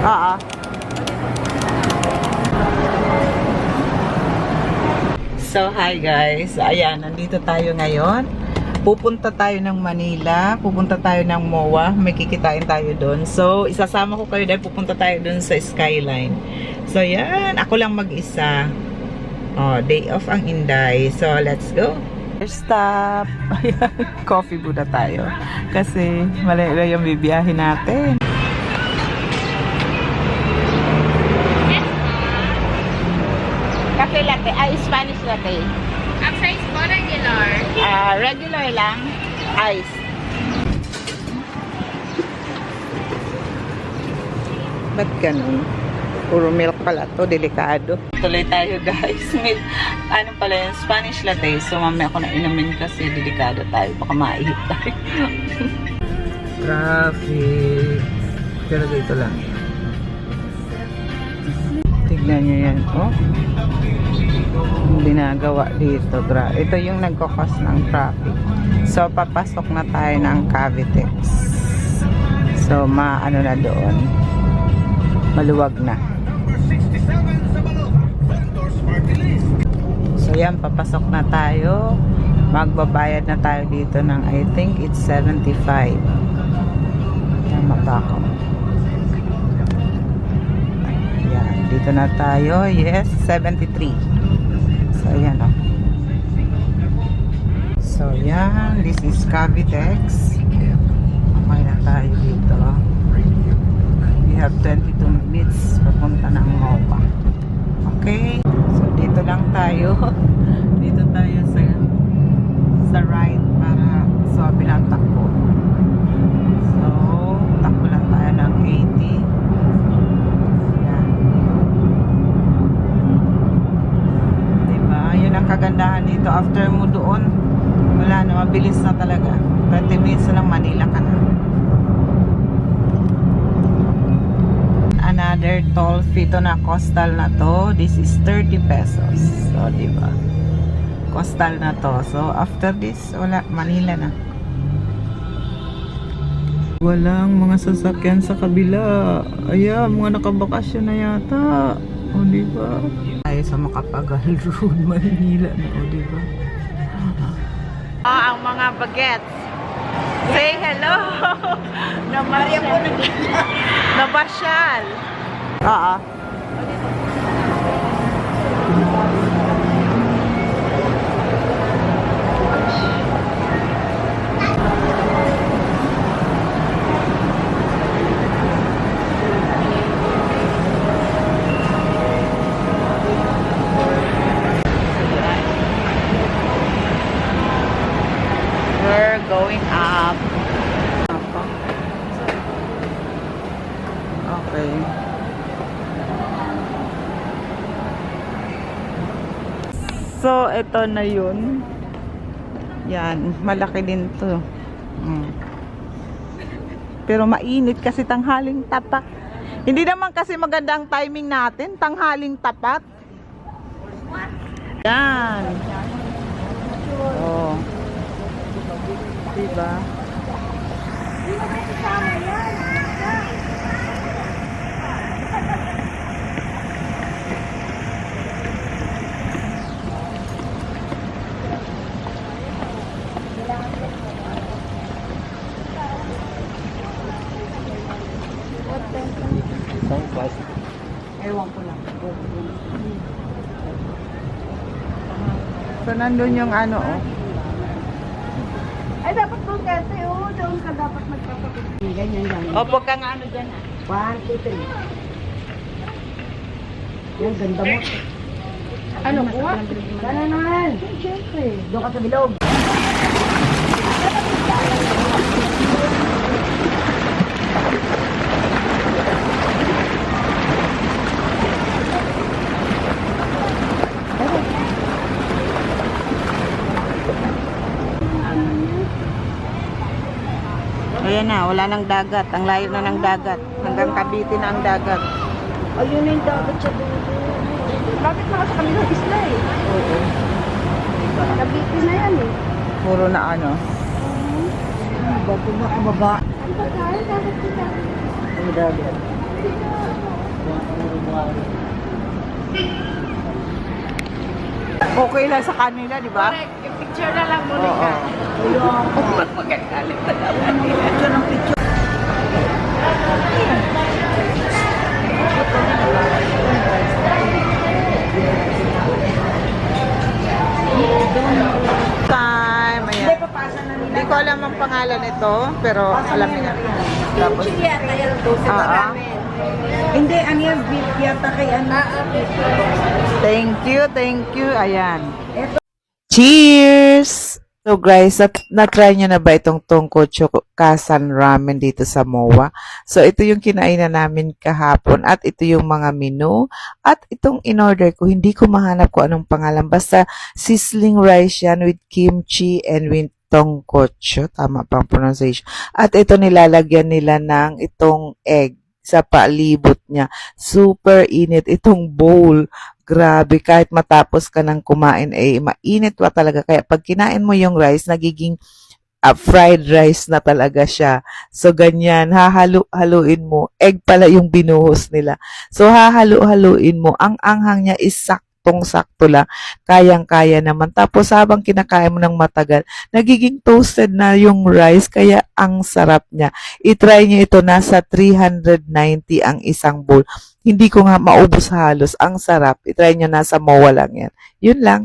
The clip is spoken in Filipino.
Oo. So, hi guys. Ayan, nandito tayo ngayon. Pupunta tayo ng Manila. Pupunta tayo ng MOA. May kikitain tayo doon. So, isasama ko kayo dahil pupunta tayo doon sa Skyline. So, yan. Ako lang mag-isa. Oh, day off ang Inday. So, let's go. First stop. Ayan, coffee muna tayo. Kasi, malayo yung bibiyahin natin. Cafe latte, Spanish latte. Ang size mo, regular. Regular lang, ice. Ba't ganun? Puro milk pala to, delikado. Tuloy tayo guys. Ano pala yung Spanish latte. So mamaya ako na inumin kasi delikado tayo. Baka maihip tayo. Traffic. Pero dito lang. Tignan nyo yan. Oh. Ginagawa dito. Ito yung nagkakos ng traffic. So, papasok na tayo ng Cavitex. So, maano na doon. Maluwag na. So, yan. Papasok na tayo. Magbabayad na tayo dito ng I think it's 75. Tama ba ako? Ayan. Dito na tayo. Yes, 73. So, ayan o. So, yan. This is Cavitex. Okay na tayo dito. We have 22 minutes papunta ng MOA. Okay. So, dito lang tayo. Dito tayo sa right para swabe lang takbo. So, takbo lang tayo ng 80. Yun ang kagandahan dito. After mo doon, wala na, mabilis na talaga. 20 minutes na lang, Manila ka na. Another toll fee to na coastal na to. This is 30 pesos. So, diba? Coastal na to. So, after this, wala, Manila na. Walang mga sasakyan sa kabila. Ayan, mga nakabakasyon na yata. O, diba? Tayo sa Makapagal Road, Manila na, o, diba? Ang mga bagets. Say hello! Nabasyal. Oo. We're going up. Okay. So, ito na yun. Yan, malaki din to. Pero mainit kasi tanghaling tapat. Hindi naman kasi magandang timing natin, tanghaling tapat. Yan. Oh. Diba? Ewan ko lang. So, nandun yung ano, oh. Ay, dapat doon kasi, oh. Doon ka dapat magpapapit. Ganyan lang. Opo ka nga ano dyan, ha? 1, 2, 3. Yan, ganda mo. Ano po? Gana naman. Siyempre. Doon ka sa bilog. Ayan na, wala nang dagat. Ang layo na ng dagat. Hanggang Cavite na ang dagat. Ayun na yung dagat siya doon. Bakit na sa kanilang isla eh? Oo. Cavite na yan eh. Puro na ano. Bago na ang baba. Ang pagkain, dapat kita. Ang dagat. Okay lang sa kanila, di ba? Correct. Yung picture na lang muna ka. Magagalit na naman nila. Time, ayan. Hindi ko alam ang pangalan nito, pero alam niya. Tapos, Yata yan to sa ramen. Hindi, ano yan, beef yata kay ano. thank you. Ayan. Cheers! So guys, na-try nyo na ba itong Tongkocho Kasan Ramen dito sa MOA? So ito yung kinainan namin kahapon at ito yung mga menu at itong in-order ko, hindi ko mahanap kung anong pangalan. Basta sizzling rice yan with kimchi and with Tongkocho. Tama pang pronunciation. At ito nilalagyan nila ng itong egg sa palibot niya. Super init itong bowl. Grabe, kahit matapos ka ng kumain, mainit pa talaga. Kaya pag kinain mo yung rice, nagiging fried rice na talaga siya. So, ganyan, hahaluin mo. Egg pala yung binuhos nila. So, hahaluin mo. Ang anghang niya is saktong-sakto lang. Kayang-kaya naman. Tapos, habang kinakain mo ng matagal, nagiging toasted na yung rice. Kaya, ang sarap niya. I-try niyo ito. Nasa 390 ang isang bowl. Hindi ko nga maubos halos. Ang sarap. I-try nyo, nasa MOA lang yan. Yun lang.